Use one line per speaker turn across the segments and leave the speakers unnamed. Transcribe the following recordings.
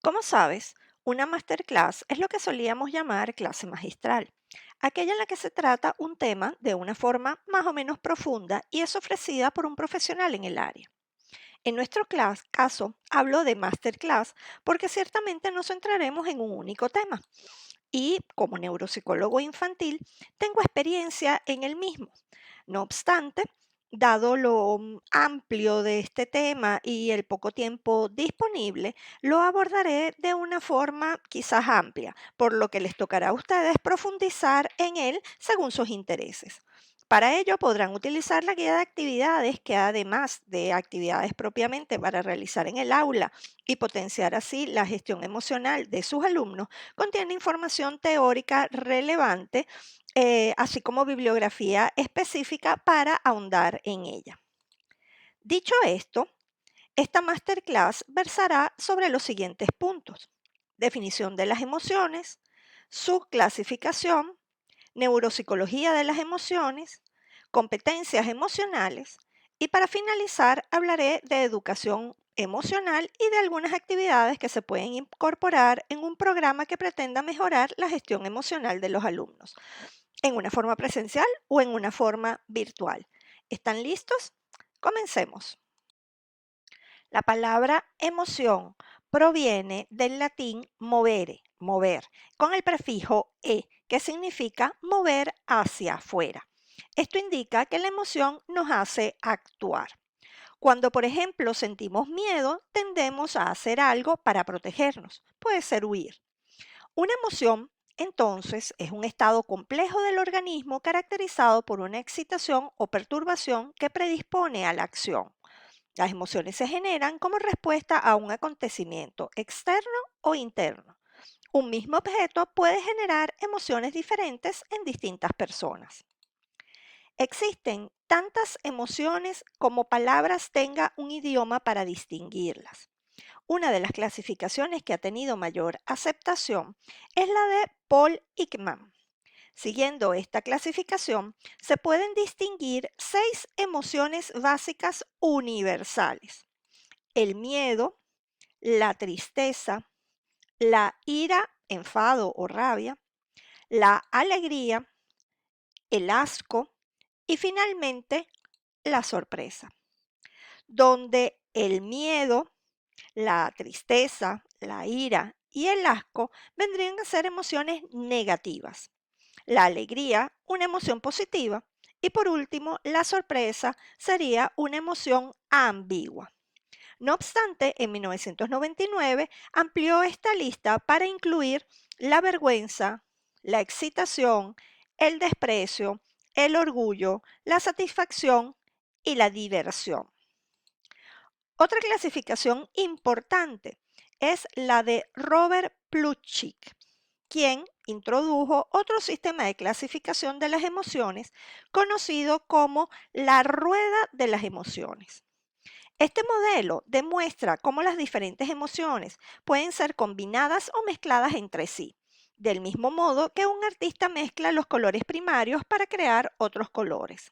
Como sabes, una masterclass es lo que solíamos llamar clase magistral, aquella en la que se trata un tema de una forma más o menos profunda y es ofrecida por un profesional en el área. En nuestro caso, hablo de masterclass porque ciertamente nos centraremos en un único tema y como neuropsicólogo infantil tengo experiencia en el mismo. No obstante, dado lo amplio de este tema y el poco tiempo disponible, lo abordaré de una forma quizás amplia, por lo que les tocará a ustedes profundizar en él según sus intereses. Para ello podrán utilizar la guía de actividades que además de actividades propiamente para realizar en el aula y potenciar así la gestión emocional de sus alumnos, contiene información teórica relevante, así como bibliografía específica para ahondar en ella. Dicho esto, esta masterclass versará sobre los siguientes puntos: definición de las emociones, su clasificación, neuropsicología de las emociones, competencias emocionales y para finalizar hablaré de educación emocional y de algunas actividades que se pueden incorporar en un programa que pretenda mejorar la gestión emocional de los alumnos, en una forma presencial o en una forma virtual. ¿Están listos? Comencemos. La palabra emoción proviene del latín movere, mover, con el prefijo e, que significa mover hacia afuera. Esto indica que la emoción nos hace actuar. Cuando, por ejemplo, sentimos miedo, tendemos a hacer algo para protegernos. Puede ser huir. Una emoción, entonces, es un estado complejo del organismo caracterizado por una excitación o perturbación que predispone a la acción. Las emociones se generan como respuesta a un acontecimiento externo o interno. Un mismo objeto puede generar emociones diferentes en distintas personas. Existen tantas emociones como palabras tenga un idioma para distinguirlas. Una de las clasificaciones que ha tenido mayor aceptación es la de Paul Ekman. Siguiendo esta clasificación, se pueden distinguir 6 emociones básicas universales: el miedo, la tristeza, la ira, enfado o rabia, la alegría, el asco y finalmente la sorpresa, donde el miedo, la tristeza, la ira y el asco vendrían a ser emociones negativas. La alegría, una emoción positiva. Y por último, la sorpresa sería una emoción ambigua. No obstante, en 1999 amplió esta lista para incluir la vergüenza, la excitación, el desprecio, el orgullo, la satisfacción y la diversión. Otra clasificación importante es la de Robert Plutchik, quien introdujo otro sistema de clasificación de las emociones conocido como la rueda de las emociones. Este modelo demuestra cómo las diferentes emociones pueden ser combinadas o mezcladas entre sí, del mismo modo que un artista mezcla los colores primarios para crear otros colores.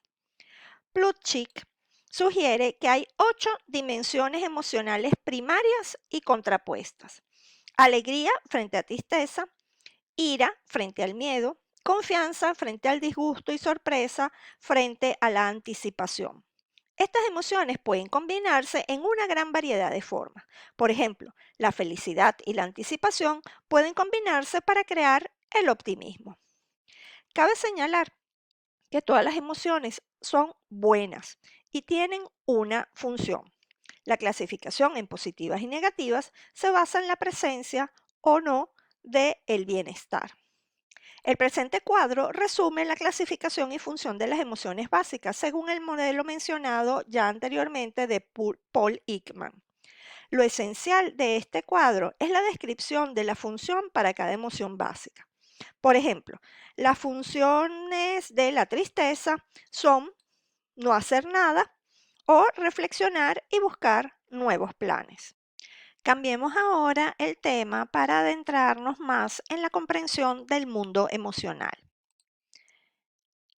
Plutchik sugiere que hay 8 dimensiones emocionales primarias y contrapuestas: alegría frente a tristeza, ira frente al miedo, confianza frente al disgusto y sorpresa frente a la anticipación. Estas emociones pueden combinarse en una gran variedad de formas. Por ejemplo, la felicidad y la anticipación pueden combinarse para crear el optimismo. Cabe señalar que todas las emociones son buenas y tienen una función. La clasificación en positivas y negativas se basa en la presencia o no del bienestar. El presente cuadro resume la clasificación y función de las emociones básicas según el modelo mencionado ya anteriormente de Paul Ekman. Lo esencial de este cuadro es la descripción de la función para cada emoción básica. Por ejemplo, las funciones de la tristeza son no hacer nada o reflexionar y buscar nuevos planes. Cambiemos ahora el tema para adentrarnos más en la comprensión del mundo emocional.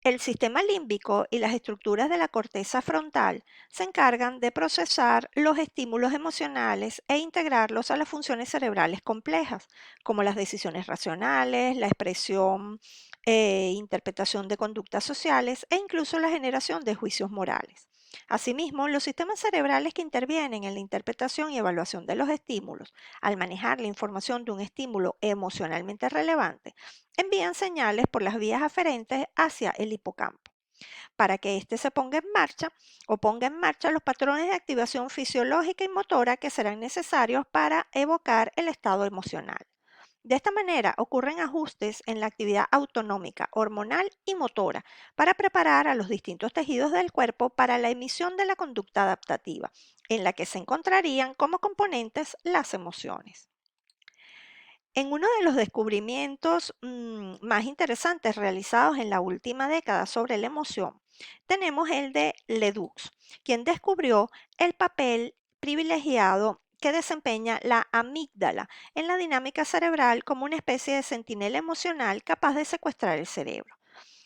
El sistema límbico y las estructuras de la corteza frontal se encargan de procesar los estímulos emocionales e integrarlos a las funciones cerebrales complejas, como las decisiones racionales, la expresión interpretación de conductas sociales e incluso la generación de juicios morales. Asimismo, los sistemas cerebrales que intervienen en la interpretación y evaluación de los estímulos, al manejar la información de un estímulo emocionalmente relevante, envían señales por las vías aferentes hacia el hipocampo, para que éste se ponga en marcha o ponga en marcha los patrones de activación fisiológica y motora que serán necesarios para evocar el estado emocional. De esta manera ocurren ajustes en la actividad autonómica, hormonal y motora para preparar a los distintos tejidos del cuerpo para la emisión de la conducta adaptativa, en la que se encontrarían como componentes las emociones. En uno de los descubrimientos más interesantes realizados en la última década sobre la emoción, tenemos el de Ledoux, quien descubrió el papel privilegiado que desempeña la amígdala en la dinámica cerebral como una especie de centinela emocional capaz de secuestrar el cerebro.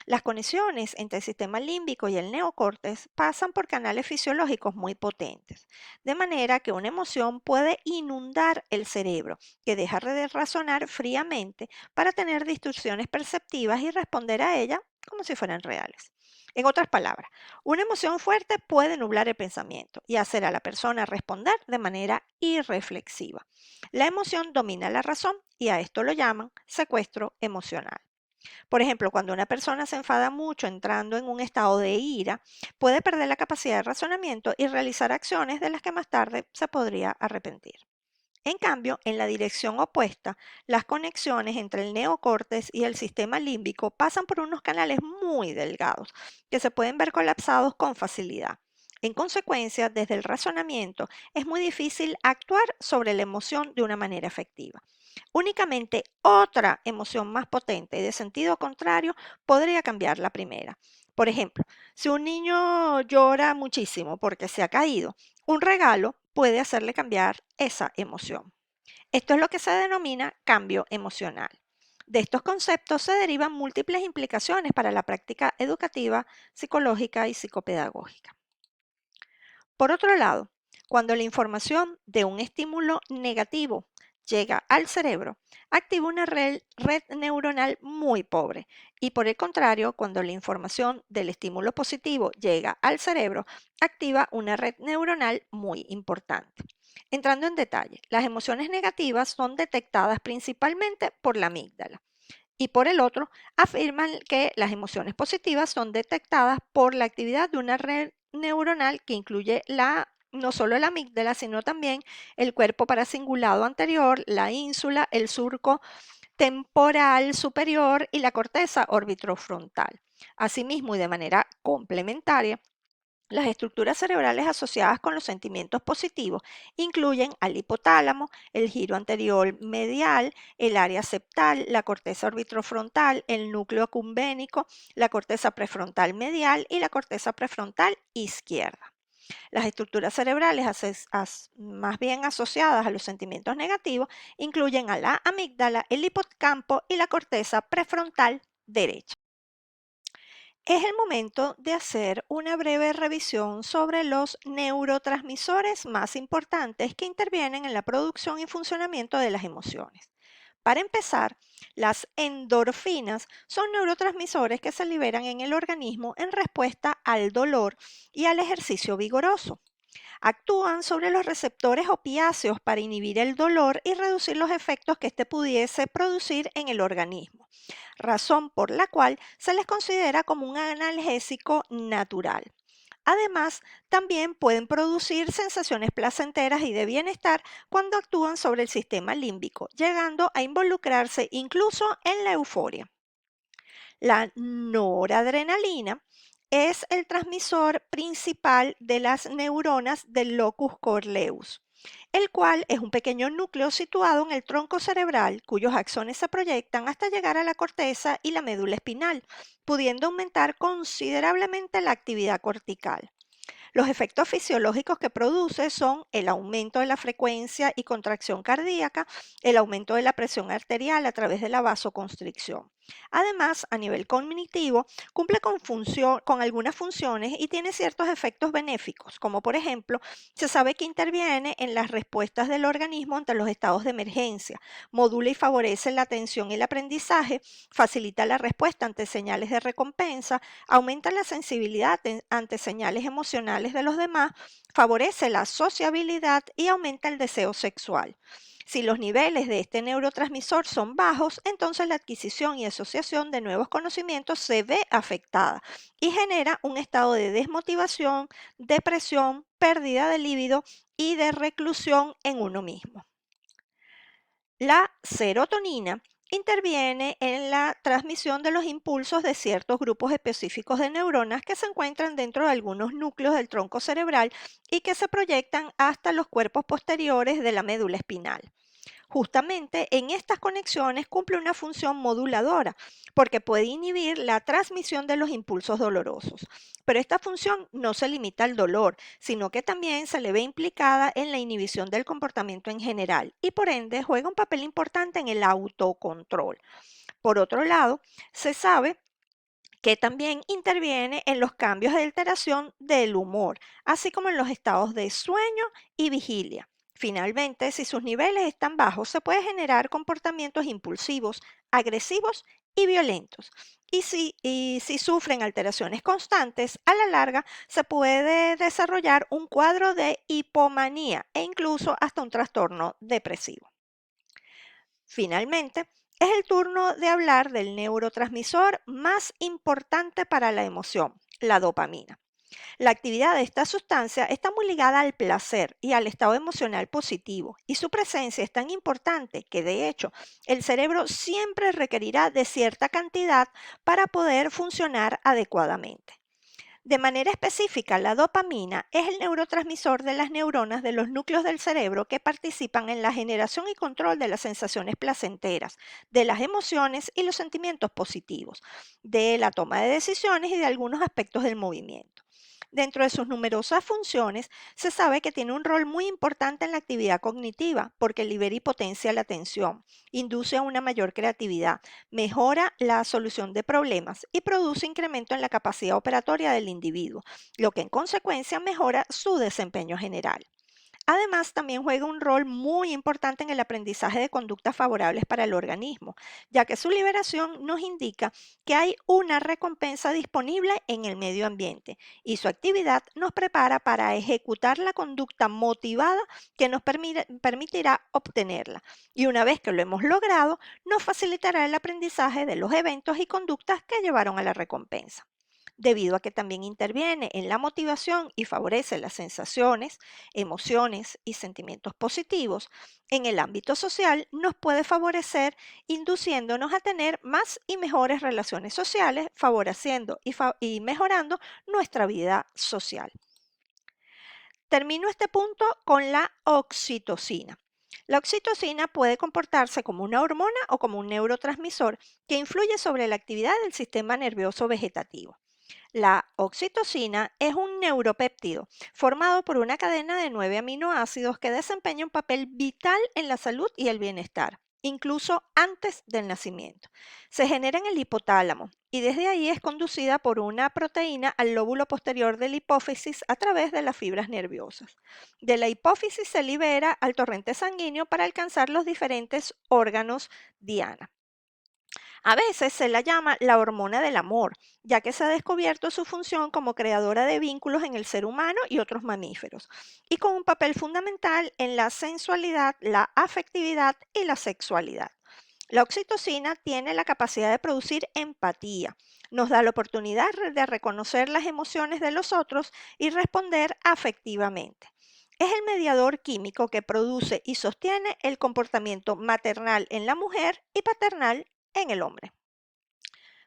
Las conexiones entre el sistema límbico y el neocórtex pasan por canales fisiológicos muy potentes, de manera que una emoción puede inundar el cerebro, que deja de razonar fríamente para tener distorsiones perceptivas y responder a ella como si fueran reales. En otras palabras, una emoción fuerte puede nublar el pensamiento y hacer a la persona responder de manera irreflexiva. La emoción domina la razón y a esto lo llaman secuestro emocional. Por ejemplo, cuando una persona se enfada mucho entrando en un estado de ira, puede perder la capacidad de razonamiento y realizar acciones de las que más tarde se podría arrepentir. En cambio, en la dirección opuesta, las conexiones entre el neocórtex y el sistema límbico pasan por unos canales muy delgados que se pueden ver colapsados con facilidad. En consecuencia, desde el razonamiento es muy difícil actuar sobre la emoción de una manera efectiva. Únicamente otra emoción más potente y de sentido contrario podría cambiar la primera. Por ejemplo, si un niño llora muchísimo porque se ha caído, un regalo puede hacerle cambiar esa emoción. Esto es lo que se denomina cambio emocional. De estos conceptos se derivan múltiples implicaciones para la práctica educativa, psicológica y psicopedagógica. Por otro lado, cuando la información de un estímulo negativo llega al cerebro, activa una red neuronal muy pobre y por el contrario, cuando la información del estímulo positivo llega al cerebro, activa una red neuronal muy importante. Entrando en detalle, las emociones negativas son detectadas principalmente por la amígdala y por el otro, afirman que las emociones positivas son detectadas por la actividad de una red neuronal que incluye no solo la amígdala, sino también el cuerpo paracingulado anterior, la ínsula, el surco temporal superior y la corteza orbitofrontal. Asimismo, y de manera complementaria, las estructuras cerebrales asociadas con los sentimientos positivos incluyen al hipotálamo, el giro anterior medial, el área septal, la corteza orbitofrontal, el núcleo accumbénico, la corteza prefrontal medial y la corteza prefrontal izquierda. Las estructuras cerebrales más bien asociadas a los sentimientos negativos incluyen a la amígdala, el hipocampo y la corteza prefrontal derecha. Es el momento de hacer una breve revisión sobre los neurotransmisores más importantes que intervienen en la producción y funcionamiento de las emociones. Para empezar, las endorfinas son neurotransmisores que se liberan en el organismo en respuesta al dolor y al ejercicio vigoroso. Actúan sobre los receptores opiáceos para inhibir el dolor y reducir los efectos que éste pudiese producir en el organismo, razón por la cual se les considera como un analgésico natural. Además, también pueden producir sensaciones placenteras y de bienestar cuando actúan sobre el sistema límbico, llegando a involucrarse incluso en la euforia. La noradrenalina es el transmisor principal de las neuronas del locus coeruleus, el cual es un pequeño núcleo situado en el tronco cerebral cuyos axones se proyectan hasta llegar a la corteza y la médula espinal, pudiendo aumentar considerablemente la actividad cortical. Los efectos fisiológicos que produce son el aumento de la frecuencia y contracción cardíaca, el aumento de la presión arterial a través de la vasoconstricción. Además, a nivel cognitivo, cumple con algunas funciones y tiene ciertos efectos benéficos, como por ejemplo, se sabe que interviene en las respuestas del organismo ante los estados de emergencia, modula y favorece la atención y el aprendizaje, facilita la respuesta ante señales de recompensa, aumenta la sensibilidad ante señales emocionales de los demás, favorece la sociabilidad y aumenta el deseo sexual. Si los niveles de este neurotransmisor son bajos, entonces la adquisición y asociación de nuevos conocimientos se ve afectada y genera un estado de desmotivación, depresión, pérdida de líbido y de reclusión en uno mismo. La serotonina interviene en la transmisión de los impulsos de ciertos grupos específicos de neuronas que se encuentran dentro de algunos núcleos del tronco cerebral y que se proyectan hasta los cuerpos posteriores de la médula espinal. Justamente en estas conexiones cumple una función moduladora, porque puede inhibir la transmisión de los impulsos dolorosos. Pero esta función no se limita al dolor, sino que también se le ve implicada en la inhibición del comportamiento en general y por ende juega un papel importante en el autocontrol. Por otro lado, se sabe que también interviene en los cambios de alteración del humor, así como en los estados de sueño y vigilia. Finalmente, si sus niveles están bajos, se puede generar comportamientos impulsivos, agresivos y violentos. Y si sufren alteraciones constantes, a la larga se puede desarrollar un cuadro de hipomanía e incluso hasta un trastorno depresivo. Finalmente, es el turno de hablar del neurotransmisor más importante para la emoción, la dopamina. La actividad de esta sustancia está muy ligada al placer y al estado emocional positivo, y su presencia es tan importante que, de hecho, el cerebro siempre requerirá de cierta cantidad para poder funcionar adecuadamente. De manera específica, la dopamina es el neurotransmisor de las neuronas de los núcleos del cerebro que participan en la generación y control de las sensaciones placenteras, de las emociones y los sentimientos positivos, de la toma de decisiones y de algunos aspectos del movimiento. Dentro de sus numerosas funciones, se sabe que tiene un rol muy importante en la actividad cognitiva porque libera y potencia la atención, induce a una mayor creatividad, mejora la solución de problemas y produce incremento en la capacidad operatoria del individuo, lo que en consecuencia mejora su desempeño general. Además, también juega un rol muy importante en el aprendizaje de conductas favorables para el organismo, ya que su liberación nos indica que hay una recompensa disponible en el medio ambiente y su actividad nos prepara para ejecutar la conducta motivada que nos permitirá obtenerla. Y una vez que lo hemos logrado, nos facilitará el aprendizaje de los eventos y conductas que llevaron a la recompensa. Debido a que también interviene en la motivación y favorece las sensaciones, emociones y sentimientos positivos, en el ámbito social nos puede favorecer induciéndonos a tener más y mejores relaciones sociales, favoreciendo y mejorando nuestra vida social. Termino este punto con la oxitocina. La oxitocina puede comportarse como una hormona o como un neurotransmisor que influye sobre la actividad del sistema nervioso vegetativo. La oxitocina es un neuropéptido formado por una cadena de 9 aminoácidos que desempeña un papel vital en la salud y el bienestar, incluso antes del nacimiento. Se genera en el hipotálamo y desde ahí es conducida por una proteína al lóbulo posterior de la hipófisis a través de las fibras nerviosas. De la hipófisis se libera al torrente sanguíneo para alcanzar los diferentes órganos diana. A veces se la llama la hormona del amor, ya que se ha descubierto su función como creadora de vínculos en el ser humano y otros mamíferos, y con un papel fundamental en la sensualidad, la afectividad y la sexualidad. La oxitocina tiene la capacidad de producir empatía. Nos da la oportunidad de reconocer las emociones de los otros y responder afectivamente. Es el mediador químico que produce y sostiene el comportamiento maternal en la mujer y paternal en el hombre.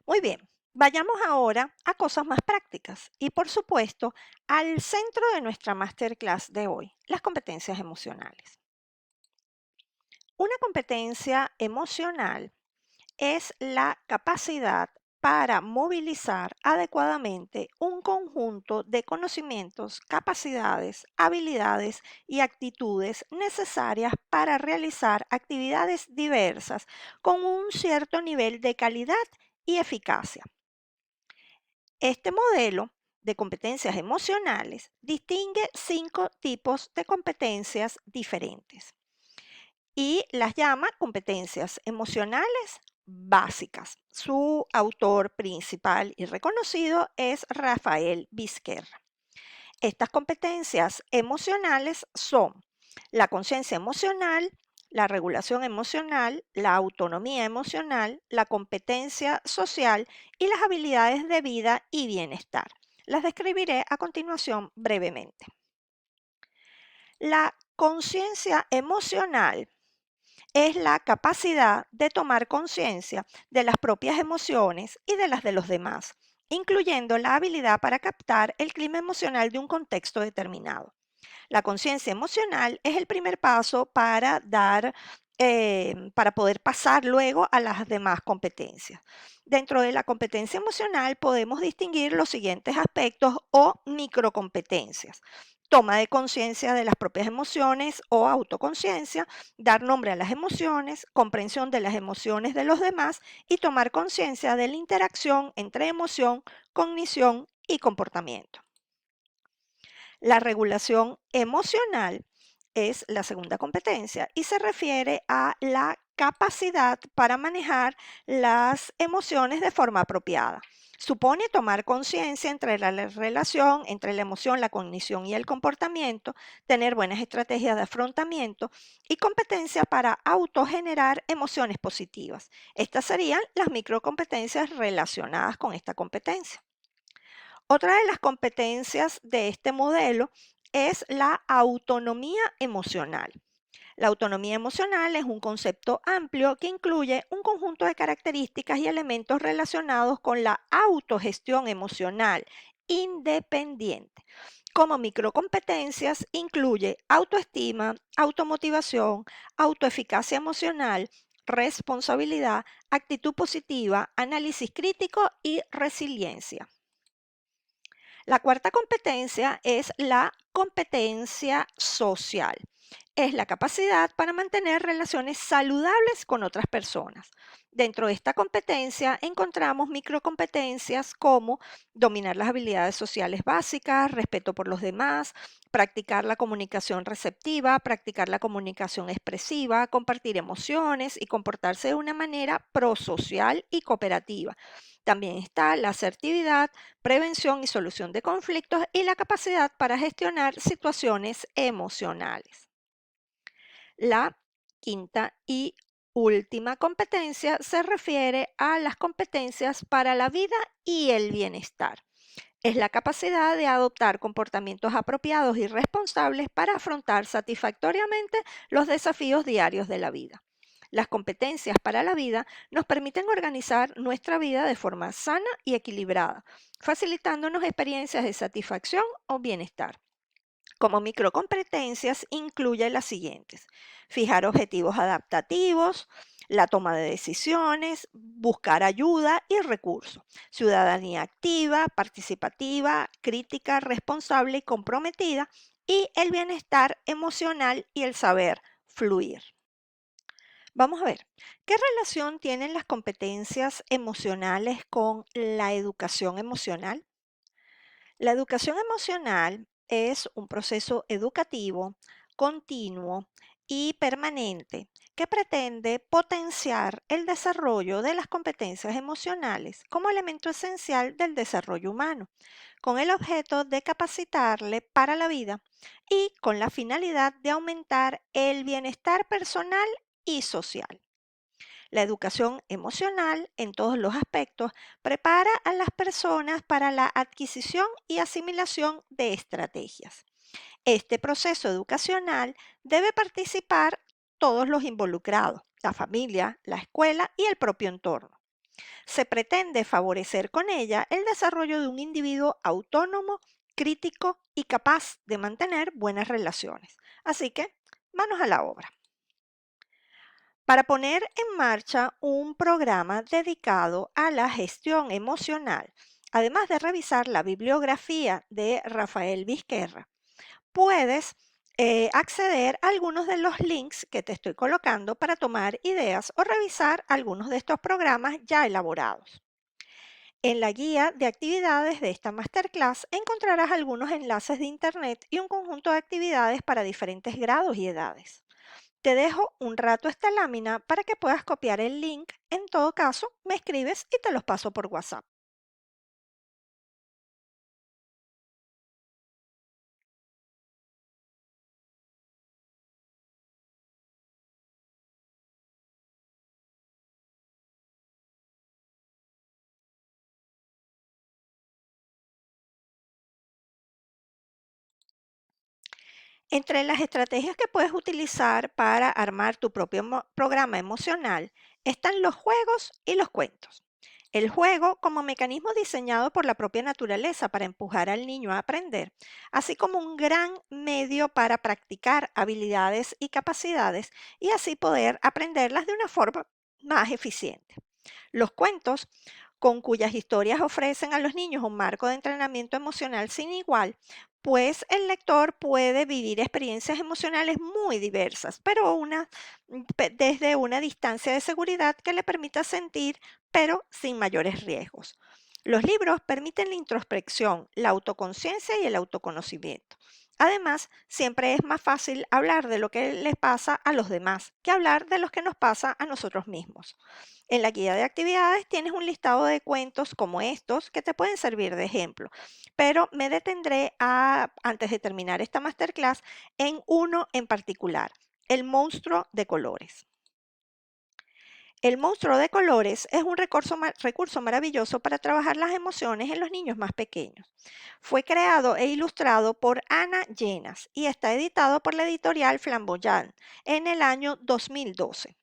Muy bien, vayamos ahora a cosas más prácticas y por supuesto al centro de nuestra masterclass de hoy, las competencias emocionales. Una competencia emocional es la capacidad para movilizar adecuadamente un conjunto de conocimientos, capacidades, habilidades y actitudes necesarias para realizar actividades diversas con un cierto nivel de calidad y eficacia. Este modelo de competencias emocionales distingue 5 tipos de competencias diferentes y las llama competencias emocionales básicas. Su autor principal y reconocido es Rafael Vizquerra. Estas competencias emocionales son la conciencia emocional, la regulación emocional, la autonomía emocional, la competencia social y las habilidades de vida y bienestar. Las describiré a continuación brevemente. La conciencia emocional es la capacidad de tomar conciencia de las propias emociones y de las de los demás, incluyendo la habilidad para captar el clima emocional de un contexto determinado. La conciencia emocional es el primer paso para para poder pasar luego a las demás competencias. Dentro de la competencia emocional podemos distinguir los siguientes aspectos o microcompetencias. Toma de conciencia de las propias emociones o autoconciencia, dar nombre a las emociones, comprensión de las emociones de los demás y tomar conciencia de la interacción entre emoción, cognición y comportamiento. La regulación emocional es la segunda competencia y se refiere a la capacidad para manejar las emociones de forma apropiada. Supone tomar conciencia entre la relación entre la emoción, la cognición y el comportamiento, tener buenas estrategias de afrontamiento y competencia para autogenerar emociones positivas. Estas serían las microcompetencias relacionadas con esta competencia. Otra de las competencias de este modelo es la autonomía emocional. La autonomía emocional es un concepto amplio que incluye un conjunto de características y elementos relacionados con la autogestión emocional independiente. Como microcompetencias incluye autoestima, automotivación, autoeficacia emocional, responsabilidad, actitud positiva, análisis crítico y resiliencia. La cuarta competencia es la competencia social. Es la capacidad para mantener relaciones saludables con otras personas. Dentro de esta competencia encontramos microcompetencias como dominar las habilidades sociales básicas, respeto por los demás, practicar la comunicación receptiva, practicar la comunicación expresiva, compartir emociones y comportarse de una manera prosocial y cooperativa. También está la asertividad, prevención y solución de conflictos y la capacidad para gestionar situaciones emocionales. La quinta y última competencia se refiere a las competencias para la vida y el bienestar. Es la capacidad de adoptar comportamientos apropiados y responsables para afrontar satisfactoriamente los desafíos diarios de la vida. Las competencias para la vida nos permiten organizar nuestra vida de forma sana y equilibrada, facilitándonos experiencias de satisfacción o bienestar. Como microcompetencias incluye las siguientes: fijar objetivos adaptativos, la toma de decisiones, buscar ayuda y recursos, ciudadanía activa, participativa, crítica, responsable y comprometida, y el bienestar emocional y el saber fluir. Vamos a ver, ¿qué relación tienen las competencias emocionales con la educación emocional? La educación emocional es un proceso educativo, continuo y permanente que pretende potenciar el desarrollo de las competencias emocionales como elemento esencial del desarrollo humano, con el objeto de capacitarle para la vida y con la finalidad de aumentar el bienestar personal y social. La educación emocional, en todos los aspectos, prepara a las personas para la adquisición y asimilación de estrategias. Este proceso educacional debe participar todos los involucrados, la familia, la escuela y el propio entorno. Se pretende favorecer con ella el desarrollo de un individuo autónomo, crítico y capaz de mantener buenas relaciones. Así que, manos a la obra. Para poner en marcha un programa dedicado a la gestión emocional, además de revisar la bibliografía de Rafael Vizquerra, puedes acceder a algunos de los links que te estoy colocando para tomar ideas o revisar algunos de estos programas ya elaborados. En la guía de actividades de esta masterclass encontrarás algunos enlaces de internet y un conjunto de actividades para diferentes grados y edades. Te dejo un rato esta lámina para que puedas copiar el link. En todo caso, me escribes y te los paso por WhatsApp. Entre las estrategias que puedes utilizar para armar tu propio programa emocional están los juegos y los cuentos. El juego como mecanismo diseñado por la propia naturaleza para empujar al niño a aprender, así como un gran medio para practicar habilidades y capacidades y así poder aprenderlas de una forma más eficiente. Los cuentos, con cuyas historias ofrecen a los niños un marco de entrenamiento emocional sin igual, pues el lector puede vivir experiencias emocionales muy diversas, pero desde una distancia de seguridad que le permita sentir, pero sin mayores riesgos. Los libros permiten la introspección, la autoconciencia y el autoconocimiento. Además, siempre es más fácil hablar de lo que les pasa a los demás que hablar de lo que nos pasa a nosotros mismos. En la guía de actividades tienes un listado de cuentos como estos que te pueden servir de ejemplo, pero me detendré antes de terminar esta masterclass en uno en particular, el monstruo de colores. El monstruo de colores es un recurso maravilloso para trabajar las emociones en los niños más pequeños. Fue creado e ilustrado por Ana Llenas y está editado por la editorial Flamboyant en el año 2012.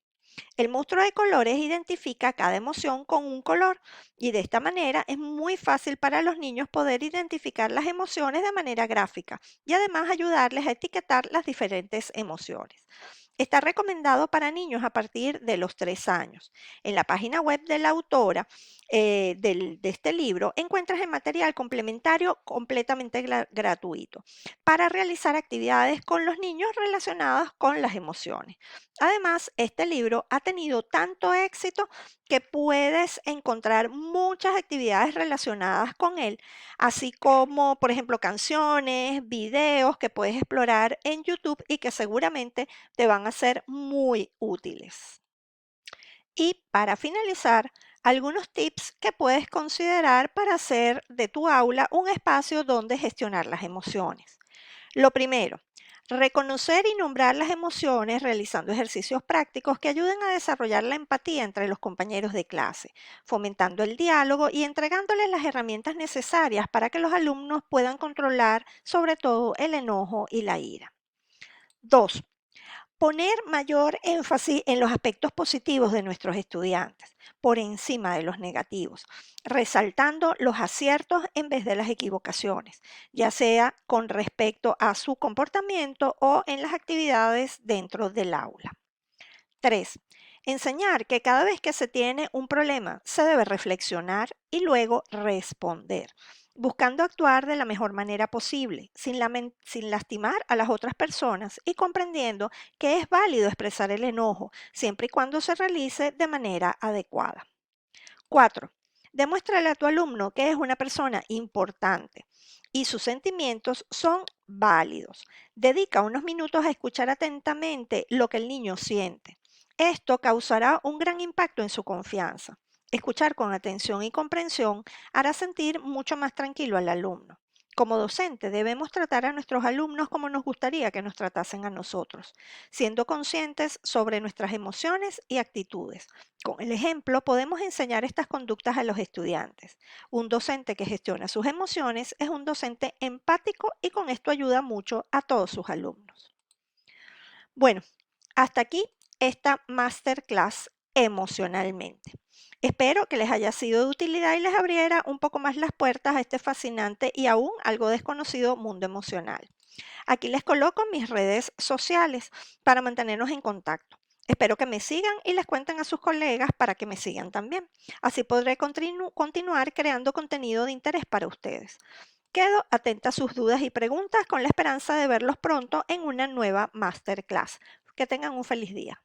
El monstruo de colores identifica cada emoción con un color y de esta manera es muy fácil para los niños poder identificar las emociones de manera gráfica y además ayudarles a etiquetar las diferentes emociones. Está recomendado para niños a partir de los 3 años. En la página web de la autora de este libro encuentras el material complementario completamente gratuito para realizar actividades con los niños relacionadas con las emociones. Además, este libro ha tenido tanto éxito que puedes encontrar muchas actividades relacionadas con él, así como, por ejemplo, canciones, videos que puedes explorar en YouTube y que seguramente te van a ser muy útiles. Y para finalizar, algunos tips que puedes considerar para hacer de tu aula un espacio donde gestionar las emociones. Lo primero, reconocer y nombrar las emociones realizando ejercicios prácticos que ayuden a desarrollar la empatía entre los compañeros de clase, fomentando el diálogo y entregándoles las herramientas necesarias para que los alumnos puedan controlar sobre todo el enojo y la ira. 2. Poner mayor énfasis en los aspectos positivos de nuestros estudiantes por encima de los negativos, resaltando los aciertos en vez de las equivocaciones, ya sea con respecto a su comportamiento o en las actividades dentro del aula. 3. Enseñar que cada vez que se tiene un problema se debe reflexionar y luego responder, buscando actuar de la mejor manera posible, sin lastimar a las otras personas y comprendiendo que es válido expresar el enojo, siempre y cuando se realice de manera adecuada. 4. Demuéstrale a tu alumno que es una persona importante y sus sentimientos son válidos. Dedica unos minutos a escuchar atentamente lo que el niño siente. Esto causará un gran impacto en su confianza. Escuchar con atención y comprensión hará sentir mucho más tranquilo al alumno. Como docente debemos tratar a nuestros alumnos como nos gustaría que nos tratasen a nosotros, siendo conscientes sobre nuestras emociones y actitudes. Con el ejemplo, podemos enseñar estas conductas a los estudiantes. Un docente que gestiona sus emociones es un docente empático y con esto ayuda mucho a todos sus alumnos. Bueno, hasta aquí esta masterclass emocionalmente. Espero que les haya sido de utilidad y les abriera un poco más las puertas a este fascinante y aún algo desconocido mundo emocional. Aquí les coloco mis redes sociales para mantenernos en contacto. Espero que me sigan y les cuenten a sus colegas para que me sigan también. Así podré continuar creando contenido de interés para ustedes. Quedo atenta a sus dudas y preguntas con la esperanza de verlos pronto en una nueva masterclass. Que tengan un feliz día.